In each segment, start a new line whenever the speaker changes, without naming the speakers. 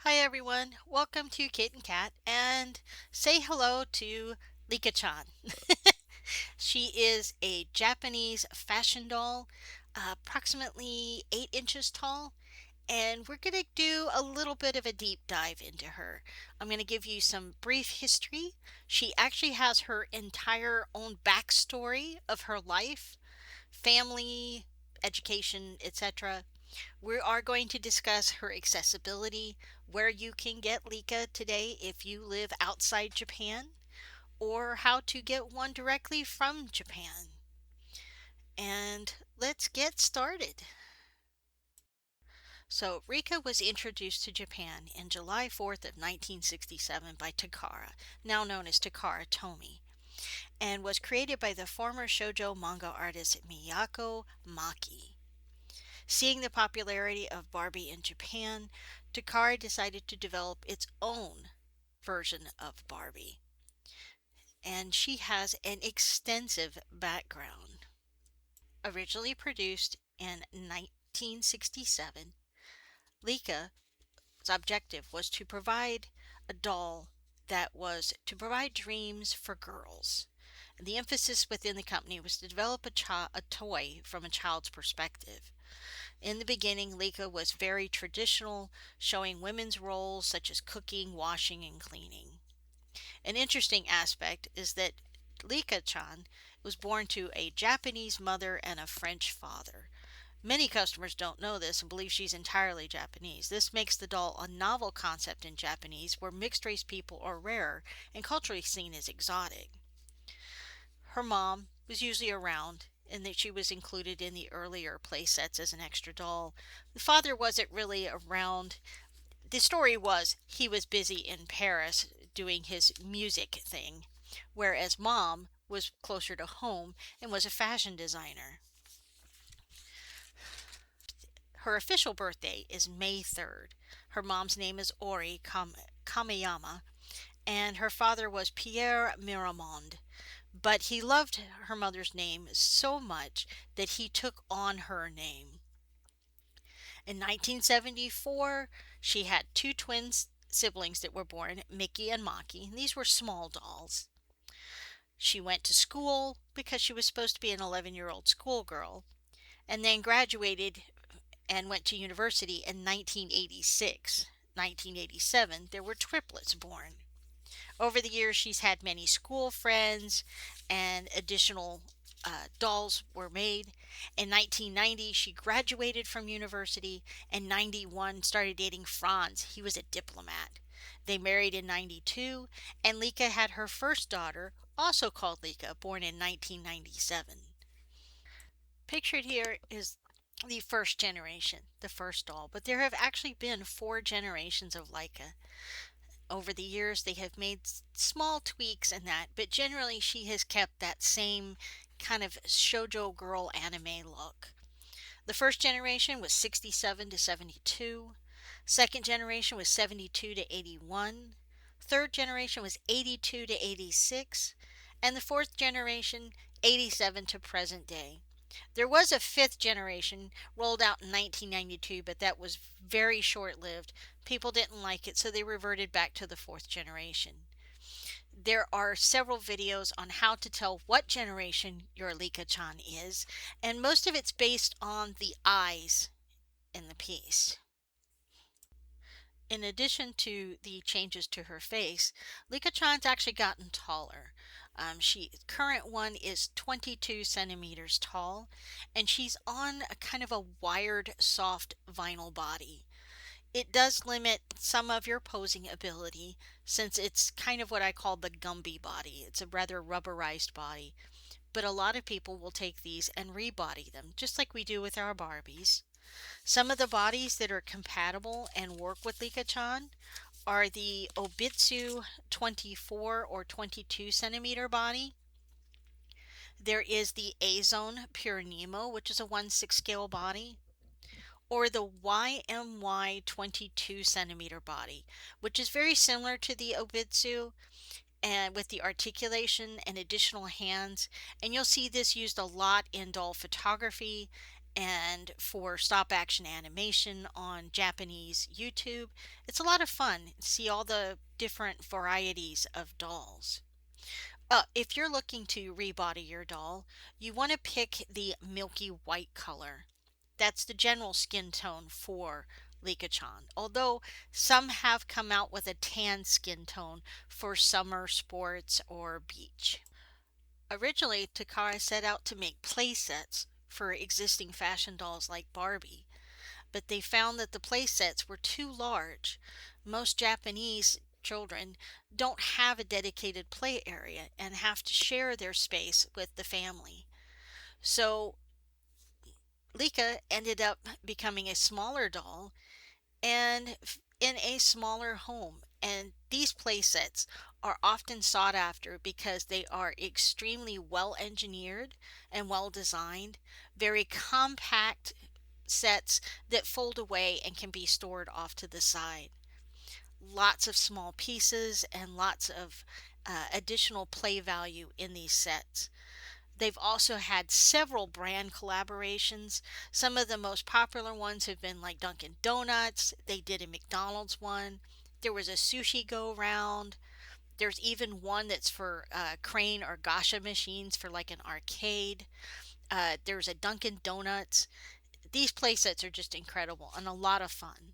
Hi everyone, welcome to Kit and Cat and say hello to Licca-chan. She is a Japanese fashion doll, approximately 8 inches tall, and we're going to do a little bit of a deep dive into her. I'm going to give you some brief history. She actually has her entire own backstory of her life, family, education, etc. We are going to discuss her accessibility, where you can get Licca today if you live outside Japan, or how to get one directly from Japan. And let's get started. So, Rika was introduced to Japan in July 4th of 1967 by Takara, now known as Takara Tomy, and was created by the former shoujo manga artist Miyako Maki. Seeing the popularity of Barbie in Japan, Takara decided to develop its own version of Barbie. And she has an extensive background. Originally produced in 1967, Licca's objective was to provide a doll that was to provide dreams for girls. The emphasis within the company was to develop a toy from a child's perspective. In the beginning, Licca was very traditional, showing women's roles such as cooking, washing, and cleaning. An interesting aspect is that Licca-chan was born to a Japanese mother and a French father. Many customers don't know this and believe she's entirely Japanese. This makes the doll a novel concept in Japanese, where mixed race people are rare and culturally seen as exotic. Her mom was usually around, and that she was included in the earlier Playsets as an extra doll. The father wasn't really around. The story was he was busy in Paris doing his music thing, whereas mom was closer to home and was a fashion designer. Her official birthday is May 3rd. Her mom's name is Kameyama, and her father was Pierre Miramond. But he loved her mother's name so much that he took on her name. In 1974, she had two twin siblings that were born, Mickey and Maki. These were small dolls. She went to school because she was supposed to be an 11-year-old schoolgirl, and then graduated and went to university in 1986. 1987, there were triplets born. Over the years, she's had many school friends, and additional dolls were made. In 1990, she graduated from university, and 91 started dating Franz. He was a diplomat. They married in 92, and Licca had her first daughter, also called Licca, born in 1997. Pictured here is the first generation, the first doll, but there have actually been four generations of Licca. Over the years, they have made small tweaks in that, but generally, she has kept that same kind of shoujo girl anime look. The first generation was 67 to 72. Second generation was 72 to 81. Third generation was 82 to 86. And the fourth generation, 87 to present day. There was a fifth generation rolled out in 1992, but that was very short lived. People didn't like it, so they reverted back to the fourth generation. There are several videos on how to tell what generation your Licca-chan is, and most of it's based on the eyes in the piece. In addition to the changes to her face, Licca-chan's actually gotten taller. She current one is 22 centimeters tall, and she's on a kind of a wired, soft vinyl body. It does limit some of your posing ability since it's kind of what I call the Gumby body. It's a rather rubberized body, but a lot of people will take these and rebody them, just like we do with our Barbies. Some of the bodies that are compatible and work with Licca-chan are the Obitsu 24 or 22 centimeter body. There is the A-Zone Pure Nemo, which is a 1/6 scale body, or the YMY 22 centimeter body, which is very similar to the Obitsu and with the articulation and additional hands. And you'll see this used a lot in doll photography and for stop action animation on Japanese YouTube. It's a lot of fun to see all the different varieties of dolls. If you're looking to rebody your doll, you want to pick the milky white color. That's the general skin tone for Licca-chan, although some have come out with a tan skin tone for summer sports or beach. Originally, Takara set out to make playsets for existing fashion dolls like Barbie, but they found that the playsets were too large. Most Japanese children don't have a dedicated play area and have to share their space with the family. So Licca ended up becoming a smaller doll and in a smaller home. And these playsets are often sought after because they are extremely well engineered and well designed, very compact sets that fold away and can be stored off to the side. Lots of small pieces and lots of additional play value in these sets. They've also had several brand collaborations. Some of the most popular ones have been like Dunkin' Donuts. They did a McDonald's one. There was a sushi go round. There's even one that's for crane or gasha machines for like an arcade. There's a Dunkin' Donuts. These playsets are just incredible and a lot of fun.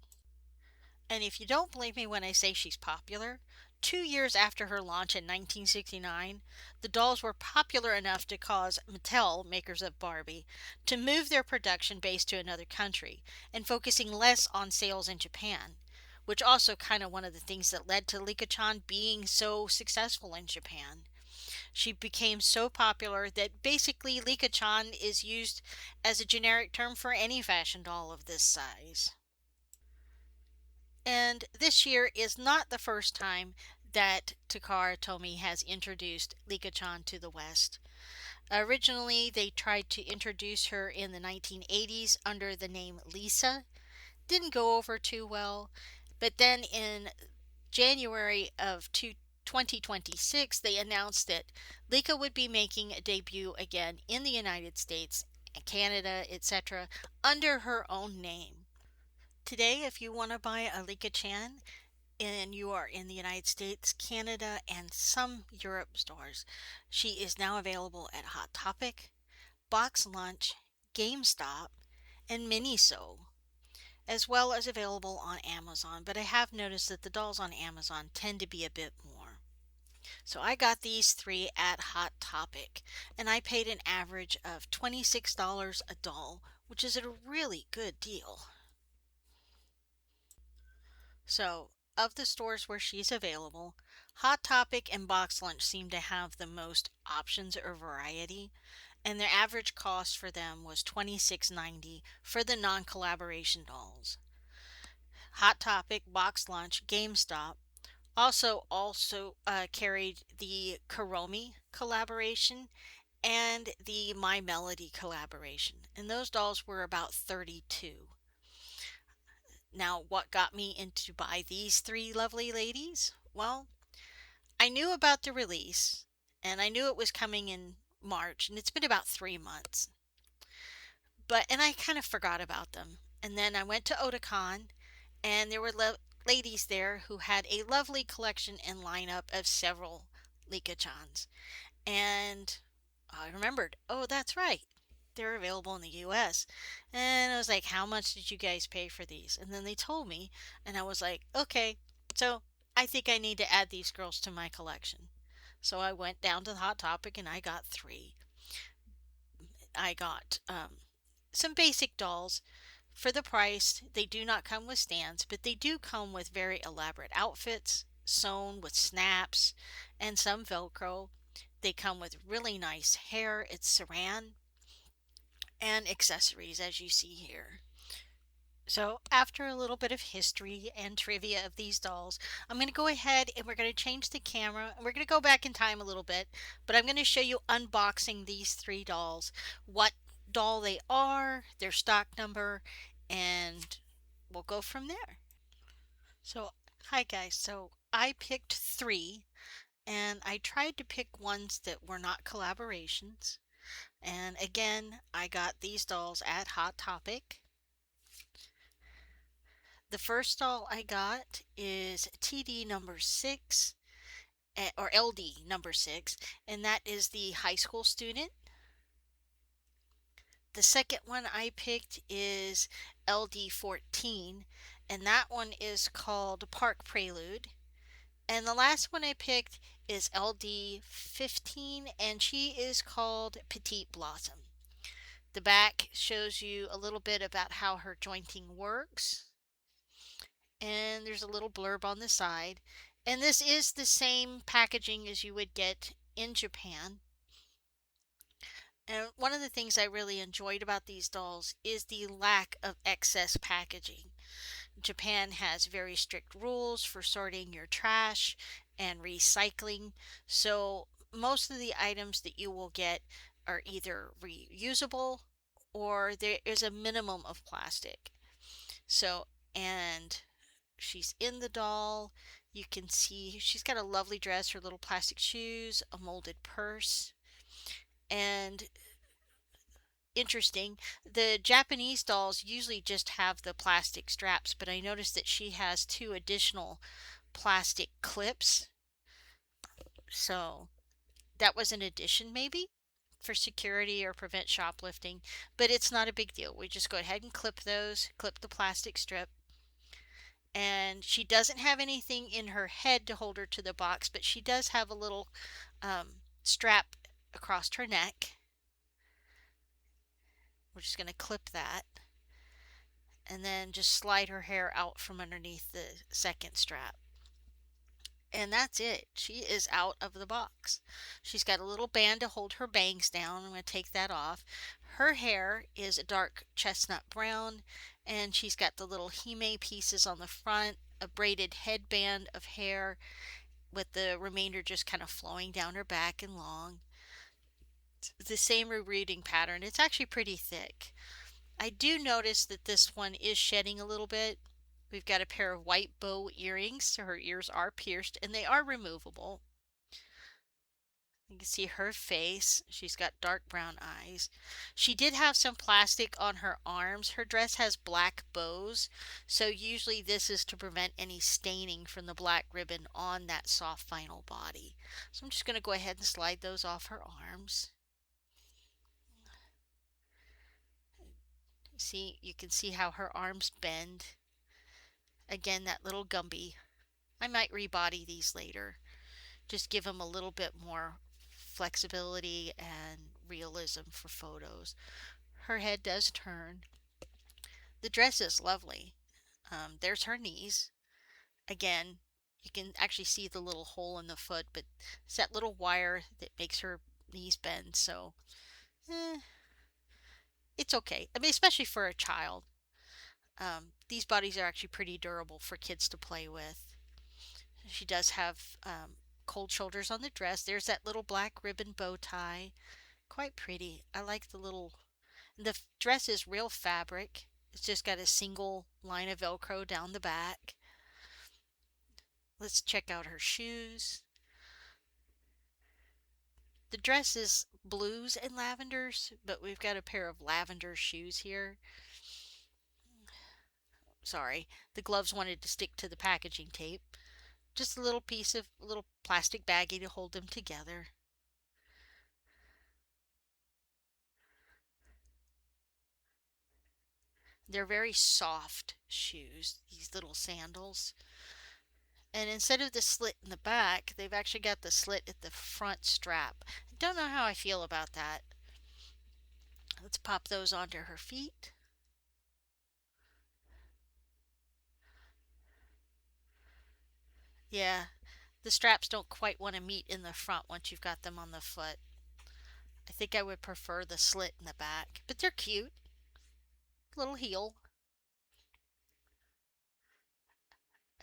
And if you don't believe me when I say she's popular, 2 years after her launch in 1969, the dolls were popular enough to cause Mattel, makers of Barbie, to move their production base to another country and focusing less on sales in Japan, which also kind of one of the things that led to Licca-chan being so successful in Japan. She became so popular that basically Licca-chan is used as a generic term for any fashion doll of this size. And this year is not the first time that Takara Tomy has introduced Licca-chan to the West. Originally, they tried to introduce her in the 1980s under the name Lisa. Didn't go over too well. But then in January of 2026, they announced that Licca would be making a debut again in the United States, Canada, etc., under her own name. Today, if you want to buy a Licca-chan and you are in the United States, Canada, and some Europe stores, she is now available at Hot Topic, Box Lunch, GameStop, and Miniso, as well as available on Amazon. But I have noticed that the dolls on Amazon tend to be a bit more. So I got these three at Hot Topic, and I paid an average of $26 a doll, which is a really good deal. So, of the stores where she's available, Hot Topic and Box Lunch seem to have the most options or variety, and their average cost for them was $26.90 for the non-collaboration dolls. Hot Topic, Box Lunch, GameStop also carried the Kuromi collaboration and the My Melody collaboration, and those dolls were about 32. Now, what got me into buy these three lovely ladies? Well, I knew about the release and I knew it was coming in March, and it's been about 3 months. And I kind of forgot about them. And then I went to Otakon, and there were ladies there who had a lovely collection and lineup of several Licca-chans. And I remembered, oh, that's right. They're available in the US. And I was like, how much did you guys pay for these? And then they told me, and I was like, okay, so I think I need to add these girls to my collection. So I went down to the Hot Topic and I got three. I got some basic dolls for the price. They do not come with stands, but they do come with very elaborate outfits, sewn with snaps and some Velcro. They come with really nice hair. It's saran and accessories, as you see here. So, after a little bit of history and trivia of these dolls, I'm going to go ahead and we're going to change the camera and we're going to go back in time a little bit, but I'm going to show you unboxing these three dolls, what doll they are, their stock number, and we'll go from there. So, hi guys. So, I picked three and I tried to pick ones that were not collaborations. And again, I got these dolls at Hot Topic. The first doll I got is TD number 6, or LD number 6, and that is the high school student. The second one I picked is LD14, and that one is called Park Prelude. And the last one I picked is LD15, and she is called Petite Blossom. The back shows you a little bit about how her jointing works, and there's a little blurb on the side. And this is the same packaging as you would get in Japan. And one of the things I really enjoyed about these dolls is the lack of excess packaging. Japan has very strict rules for sorting your trash and recycling, so most of the items that you will get are either reusable or there is a minimum of plastic. So, and she's in the doll. You can see she's got a lovely dress, her little plastic shoes, a molded purse, and interesting. The Japanese dolls usually just have the plastic straps, but I noticed that she has two additional plastic clips. So that was an addition, maybe for security or prevent shoplifting, but it's not a big deal. We just go ahead and clip those, clip the plastic strip. And she doesn't have anything in her head to hold her to the box, but she does have a little strap across her neck. We're just going to clip that and then just slide her hair out from underneath the second strap. And that's it. She is out of the box. She's got a little band to hold her bangs down. I'm going to take that off. Her hair is a dark chestnut brown, and she's got the little hime pieces on the front, a braided headband of hair with the remainder just kind of flowing down her back and long. The same rereading pattern. It's actually pretty thick. I do notice that this one is shedding a little bit. We've got a pair of white bow earrings, so her ears are pierced, and they are removable. You can see her face. She's got dark brown eyes. She did have some plastic on her arms. Her dress has black bows, so usually this is to prevent any staining from the black ribbon on that soft vinyl body. So I'm just going to go ahead and slide those off her arms. See, you can see how her arms bend. Again, that little Gumby. I might rebody these later. Just give them a little bit more flexibility and realism for photos. Her head does turn. The dress is lovely. There's her knees. Again, you can actually see the little hole in the foot, but it's that little wire that makes her knees bend. So, it's okay. I mean, especially for a child. These bodies are actually pretty durable for kids to play with. She does have cold shoulders on the dress. There's that little black ribbon bow tie. Quite pretty. I like the dress is real fabric. It's just got a single line of Velcro down the back. Let's check out her shoes. The dress is blues and lavenders, but we've got a pair of lavender shoes here. Sorry, the gloves wanted to stick to the packaging tape. Just a little piece of little plastic baggie to hold them together. They're very soft shoes, these little sandals. And instead of the slit in the back, they've actually got the slit at the front strap. I don't know how I feel about that. Let's pop those onto her feet. Yeah, the straps don't quite want to meet in the front once you've got them on the foot. I think I would prefer the slit in the back, but they're cute. Little heel.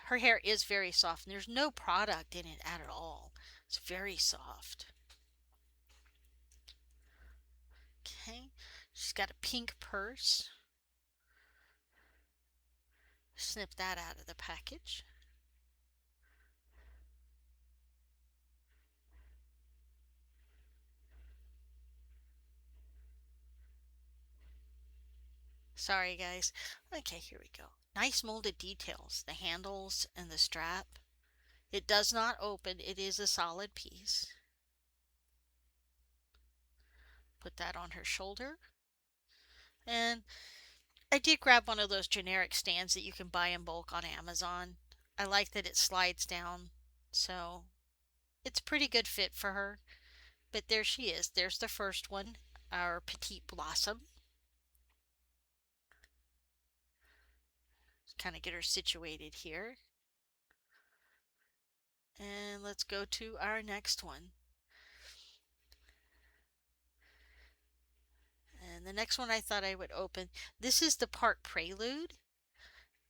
Her hair is very soft, and there's no product in it at all. It's very soft. Okay, she's got a pink purse. Snip that out of the package. Sorry, guys. Okay, here we go. Nice molded details. The handles and the strap. It does not open. It is a solid piece. Put that on her shoulder. And I did grab one of those generic stands that you can buy in bulk on Amazon. I like that it slides down, so it's a pretty good fit for her. But there she is. There's the first one, our Petite Blossom. Kind of get her situated here. And let's go to our next one. And the next one I thought I would open. This is the Part Prelude.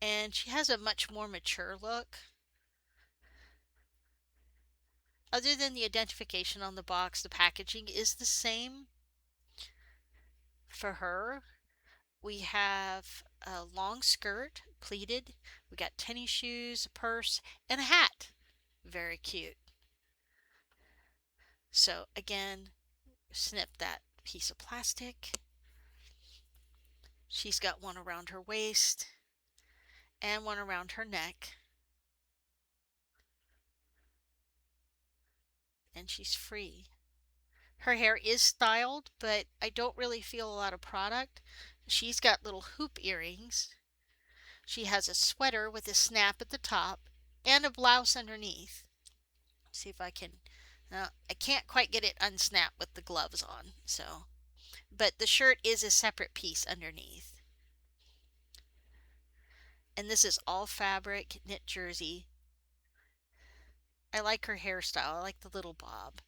And she has a much more mature look. Other than the identification on the box, the packaging is the same for her. We have a long skirt, pleated. We got tennis shoes, a purse, and a hat. Very cute. So again, snip that piece of plastic. She's got one around her waist and one around her neck. And she's free. Her hair is styled, but I don't really feel a lot of product. She's got little hoop earrings. She has a sweater with a snap at the top and a blouse underneath. Let's see if I can. I can't quite get it unsnapped with the gloves on, so. But the shirt is a separate piece underneath. And this is all fabric, knit jersey. I like her hairstyle. I like the little bob.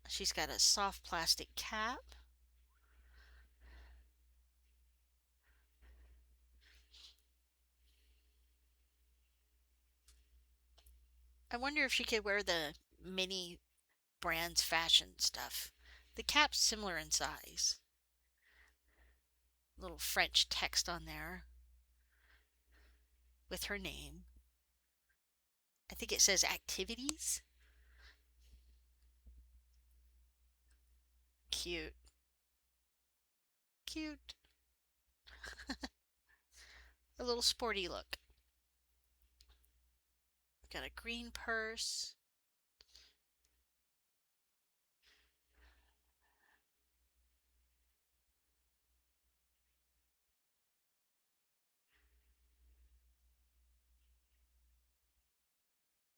She's got a soft plastic cap. I wonder if she could wear the mini brand's fashion stuff. The cap's similar in size. Little French text on there with her name. I think it says activities. Cute. Cute. A little sporty look. Got a green purse.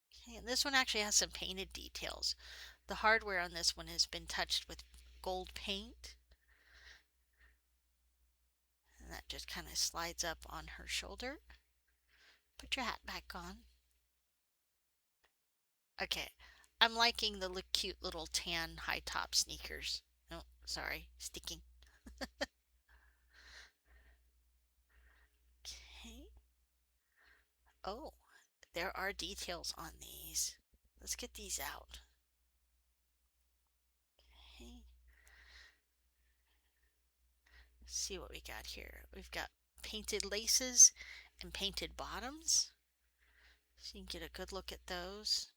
Okay, and this one actually has some painted details. The hardware on this one has been touched with gold paint. And that just kind of slides up on her shoulder. Put your hat back on. Okay, I'm liking the cute little tan high top sneakers. Oh, sorry, sticking. Okay. Oh, there are details on these. Let's get these out. Okay. See what we got here. We've got painted laces and painted bottoms. So you can get a good look at those.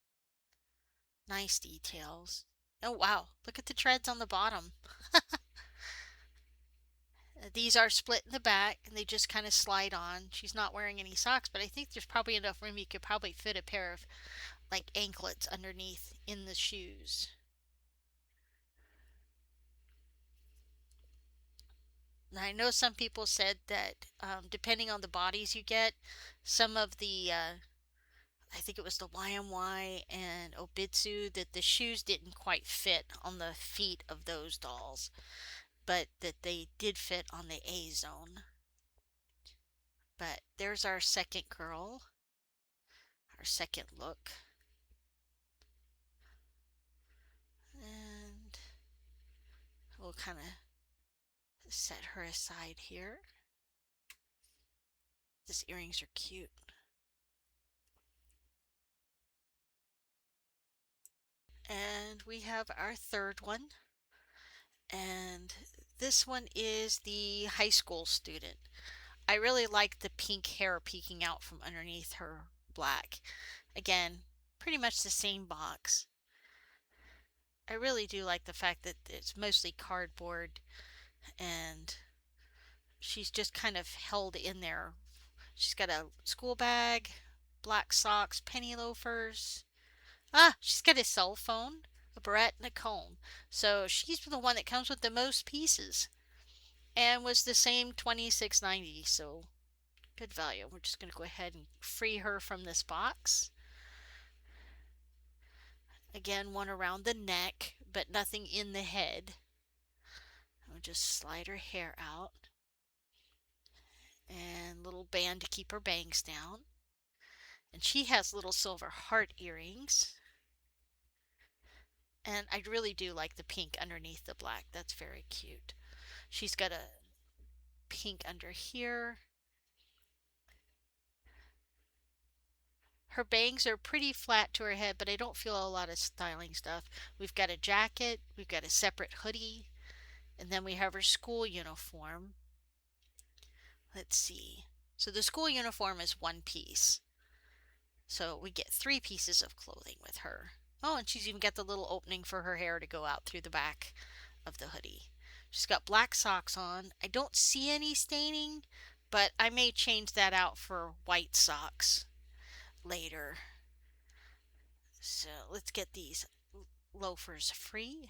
Nice details. Oh wow, look at the treads on the bottom. These are split in the back and they just kind of slide on. She's not wearing any socks, but I think there's probably enough room you could probably fit a pair of like anklets underneath in the shoes. Now, I know some people said that depending on the bodies you get, some of the I think it was the YMY and Obitsu that the shoes didn't quite fit on the feet of those dolls, but that they did fit on the A zone. But there's our second girl, our second look. And we'll kind of set her aside here. These earrings are cute. And we have our third one. And this one is the high school student. I really like the pink hair peeking out from underneath her black. Again, pretty much the same box. I really do like the fact that it's mostly cardboard and she's just kind of held in there. She's got a school bag, black socks, penny loafers. Ah, she's got a cell phone, a barrette, and a comb. So she's the one that comes with the most pieces and was the same 26.90. So good value. We're just going to go ahead and free her from this box. Again, one around the neck, but nothing in the head. I'll just slide her hair out. And little band to keep her bangs down. And she has little silver heart earrings. And I really do like the pink underneath the black. That's very cute. She's got a pink under here. Her bangs are pretty flat to her head, but I don't feel a lot of styling stuff. We've got a jacket, we've got a separate hoodie, and then we have her school uniform. Let's see. So the school uniform is one piece. So we get 3 pieces of clothing with her. Oh, and she's even got the little opening for her hair to go out through the back of the hoodie. She's got black socks on. I don't see any staining, but I may change that out for white socks later. So let's get these loafers free.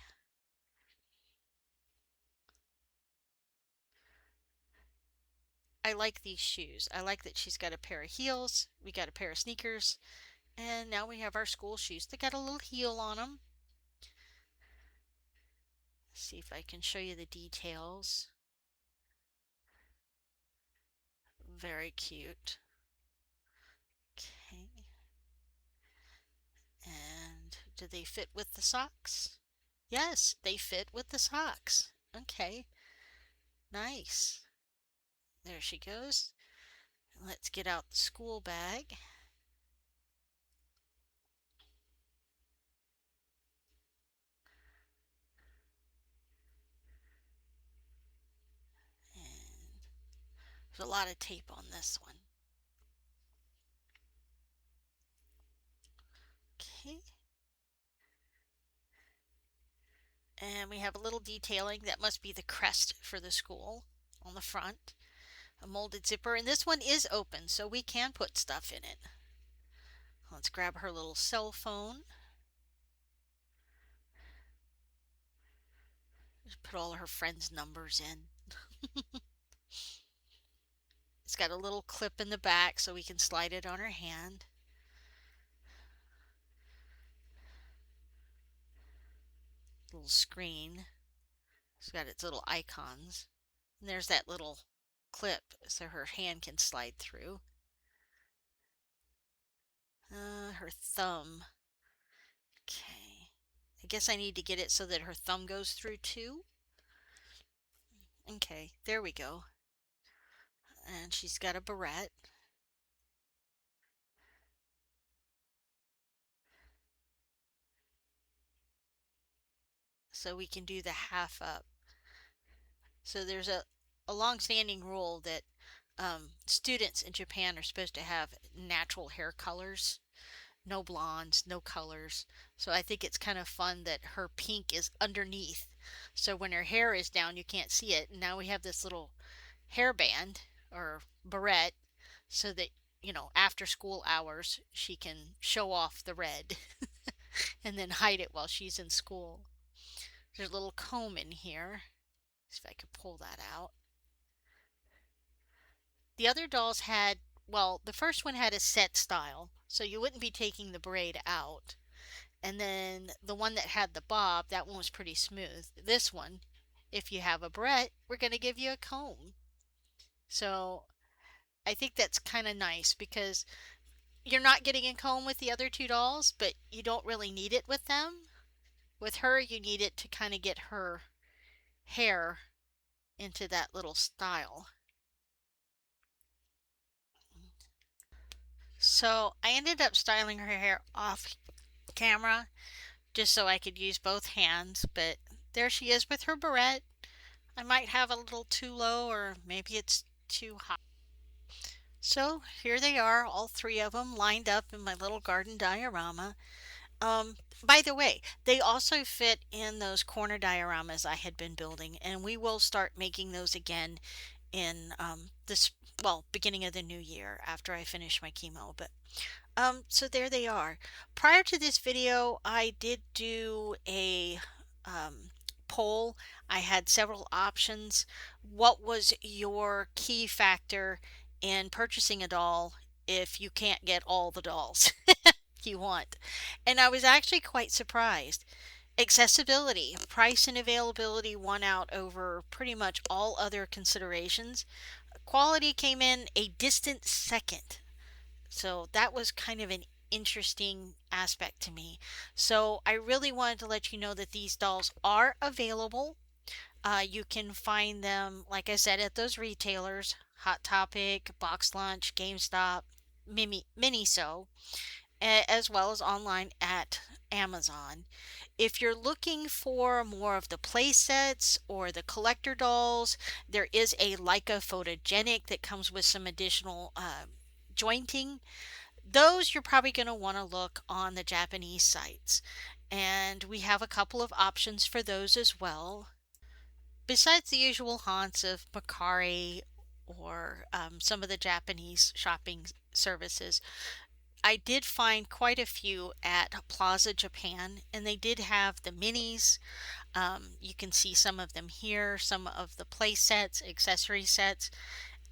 I like these shoes. I like that she's got a pair of heels. We got a pair of sneakers. And now we have our school shoes. They got a little heel on them. Let's see if I can show you the details. Very cute. Okay. And do they fit with the socks? Yes, they fit with the socks. Okay. Nice. There she goes. Let's get out the school bag. And there's a lot of tape on this one. Okay. And we have a little detailing that must be the crest for the school on the front. A molded zipper, and this one is open, so we can put stuff in it. Let's grab her little cell phone. Just put all her friends' numbers in. It's got a little clip in the back so we can slide it on her hand. Little screen. It's got its little icons. And there's that little clip so her hand can slide through. Her thumb. Okay. I guess I need to get it so that her thumb goes through too. Okay, there we go. And she's got a barrette. So we can do the half up. So there's a long-standing rule that students in Japan are supposed to have natural hair colors, no blondes, no colors. So I think it's kind of fun that her pink is underneath. So when her hair is down, you can't see it. And now we have this little hairband or barrette so that, after school hours, she can show off the red and then hide it while she's in school. There's a little comb in here. See if I could pull that out. The other dolls had, well, the first one had a set style, so you wouldn't be taking the braid out. And then the one that had the bob, that one was pretty smooth. This one, if you have a barrette, we're going to give you a comb. So I think that's kind of nice because you're not getting a comb with the other 2 dolls, but you don't really need it with them. With her, you need it to kind of get her hair into that little style. So I ended up styling her hair off camera just so I could use both hands, but there she is with her barrette. I might have a little too low or maybe it's too high. So here they are, all 3 of them lined up in my little garden diorama. By the way, they also fit in those corner dioramas I had been building, and we will start making those again in this, well, beginning of the new year after I finish my chemo. But so there they are. Prior to this video, I did do a um, poll. I had several options. What was your key factor in purchasing a doll if you can't get all the dolls you want? And I was actually quite surprised. Accessibility, price and availability won out over pretty much all other considerations. Quality came in a distant second. So that was kind of an interesting aspect to me. So I really wanted to let you know that these dolls are available. You can find them, like I said, at those retailers: Hot Topic, Box Lunch, GameStop, Miniso, as well as online at Amazon. If you're looking for more of the play sets or the collector dolls, there is a Leica photogenic that comes with some additional jointing. Those you're probably going to want to look on the Japanese sites. And we have a couple of options for those as well. Besides the usual haunts of Macari or some of the Japanese shopping services, I did find quite a few at Plaza Japan, and they did have the minis. You can see some of them here, some of the play sets, accessory sets,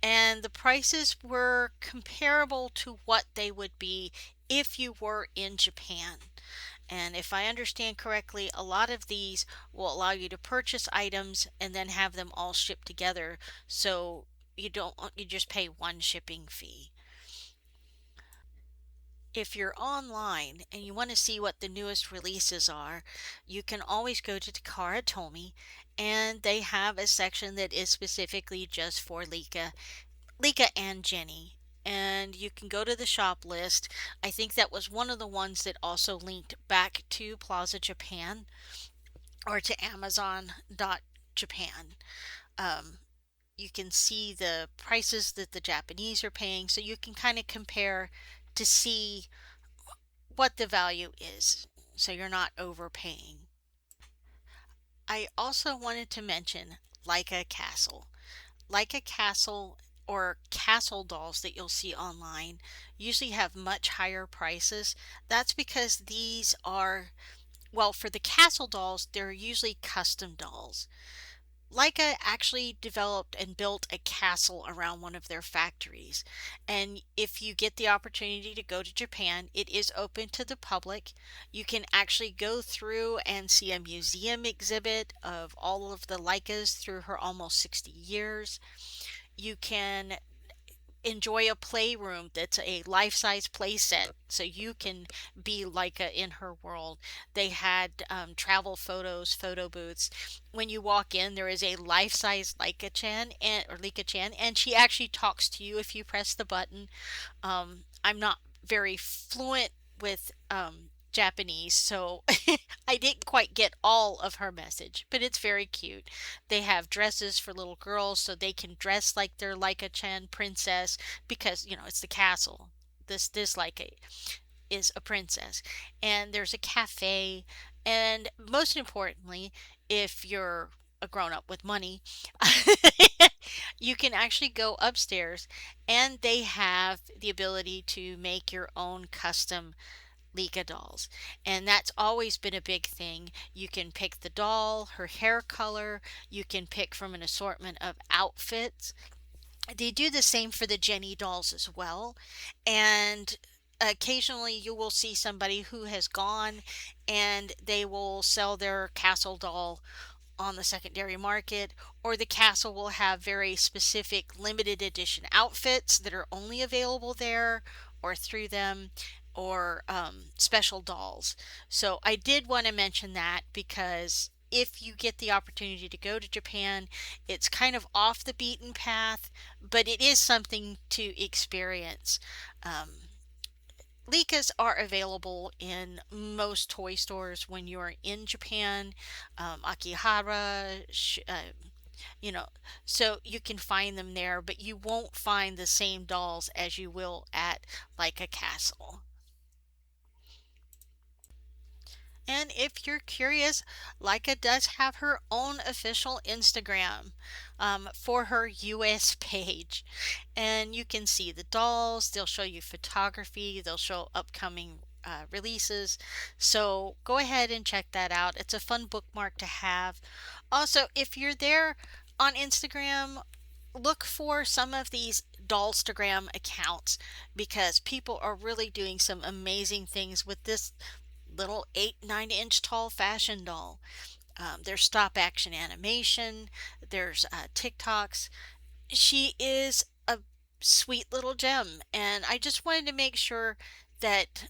and the prices were comparable to what they would be if you were in Japan. And if I understand correctly, a lot of these will allow you to purchase items and then have them all shipped together, so you just pay one shipping fee. If you're online and you want to see what the newest releases are, you can always go to Takara Tomy, and they have a section that is specifically just for Licca and Jenny. And you can go to the shop list. I think that was one of the ones that also linked back to Plaza Japan or to Amazon.Japan. Um, you can see the prices that the Japanese are paying, so you can kind of compare to see what the value is, so you're not overpaying. I also wanted to mention Licca Castle. Licca Castle, or castle dolls that you'll see online, usually have much higher prices. That's because these are, well, for the castle dolls, they're usually custom dolls. Leica actually developed and built a castle around one of their factories. And if you get the opportunity to go to Japan, it is open to the public. You can actually go through and see a museum exhibit of all of the Leicas through her almost 60 years. You can enjoy a playroom that's a life-size play set, so you can be Leica in her world. They had travel photos, photo booths. When you walk in, there is a life-size Licca-chan, and she actually talks to you if you press the button. I'm not very fluent with Japanese, so I didn't quite get all of her message, but it's very cute. They have dresses for little girls so they can dress like their Licca-chan princess, because it's the castle. This Leica is a princess. And there's a cafe, and most importantly, if you're a grown up with money, you can actually go upstairs and they have the ability to make your own custom Licca dolls. And that's always been a big thing. You can pick the doll, her hair color, you can pick from an assortment of outfits. They do the same for the Jenny dolls as well. And occasionally you will see somebody who has gone and they will sell their castle doll on the secondary market, or the castle will have very specific limited edition outfits that are only available there or through them, or special dolls. So I did want to mention that because if you get the opportunity to go to Japan, it's kind of off the beaten path, but it is something to experience. Um, Licas are available in most toy stores when you're in Japan, Akihara, you know, so you can find them there, but you won't find the same dolls as you will at like a castle. And if you're curious, Leica does have her own official Instagram for her US page. And you can see the dolls, they'll show you photography, they'll show upcoming releases. So go ahead and check that out. It's a fun bookmark to have. Also, if you're there on Instagram, look for some of these Dollstagram accounts because people are really doing some amazing things with this little 8-9 inch tall fashion doll. There's stop action animation, there's TikToks. She is a sweet little gem, and I just wanted to make sure that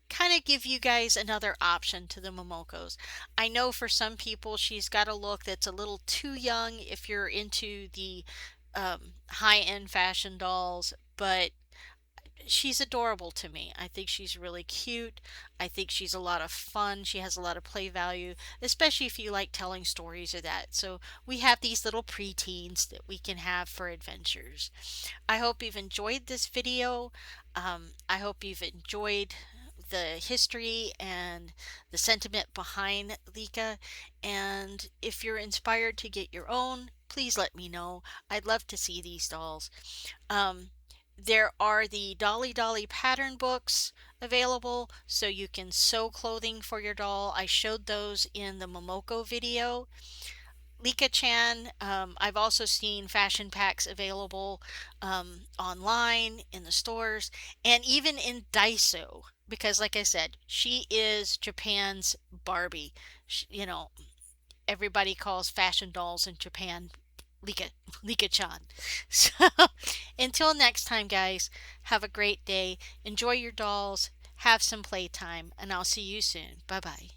kind of give you guys another option to the Momokos. I know for some people she's got a look that's a little too young if you're into the high-end fashion dolls, but she's adorable to me. I think she's really cute. I think she's a lot of fun. She has a lot of play value, especially if you like telling stories or that. So we have these little preteens that we can have for adventures. I hope you've enjoyed this video. I hope you've enjoyed the history and the sentiment behind Licca. And if you're inspired to get your own, please let me know. I'd love to see these dolls. Um, there are the Dolly Dolly pattern books available so you can sew clothing for your doll. I showed those in the Momoko video. Licca-chan, I've also seen fashion packs available online in the stores and even in Daiso because like I said, she is Japan's Barbie. You know, everybody calls fashion dolls in Japan Licca, Licca-chan. So until next time, guys, have a great day. Enjoy your dolls. Have some playtime, and I'll see you soon. Bye bye.